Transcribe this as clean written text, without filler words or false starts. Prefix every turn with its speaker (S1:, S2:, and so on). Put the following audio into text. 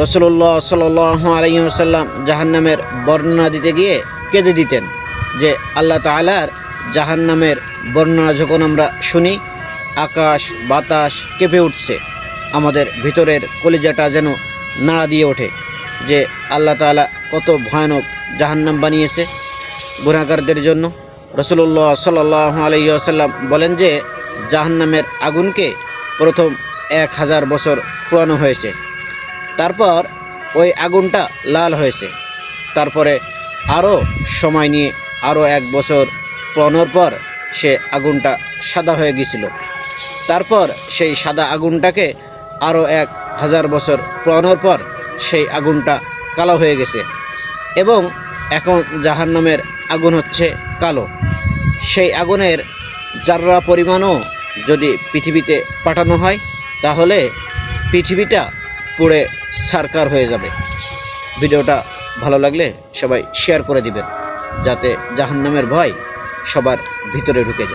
S1: রাসূলুল্লাহ সাল্লাল্লাহু আলাইহি ওয়াসাল্লাম জাহান্নামের বর্ণনা দিতে গিয়ে কেঁদে দিতেন যে আল্লাহ তাআলার জাহান্নামের বর্ণনা যখন আমরা শুনি, আকাশ বাতাস কেঁপে উঠছে, আমাদের ভিতরের কলিজাটা যেন নাড়া দিয়ে ওঠে যে আল্লাহ তাআলা কত ভয়ানক জাহান্নাম বানিয়েছে গুনাহগারদের জন্য। রাসূলুল্লাহ সাল্লাল্লাহু আলাইহি ওয়াসাল্লাম বলেন যে জাহান্নামের আগুনকে প্রথম 1000 বছর পোড়ানো হয়েছে, তারপর ওই আগুনটা লাল হয়েছে, তারপরে আরও সময় নিয়ে আরও 1 বছর পোড়ানোর পর সে আগুনটা সাদা হয়ে গিয়েছিল, তারপর সেই সাদা আগুনটাকে আরও 1000 বছর পোড়ানোর পর সেই আগুনটা কালো হয়ে গেছে এবং এখন জাহান্নামের আগুন হচ্ছে কালো। সেই আগুনের যাররা পরিমাণও যদি পৃথিবীতে পাঠানো হয় তাহলে পৃথিবীটা পুড়ে ছারখার হয়ে যাবে। ভিডিওটা ভালো লাগলে সবাই শেয়ার করে দিবেন যাতে জাহান্নামের ভয় সবার ভিতরে ঢুকে যায়।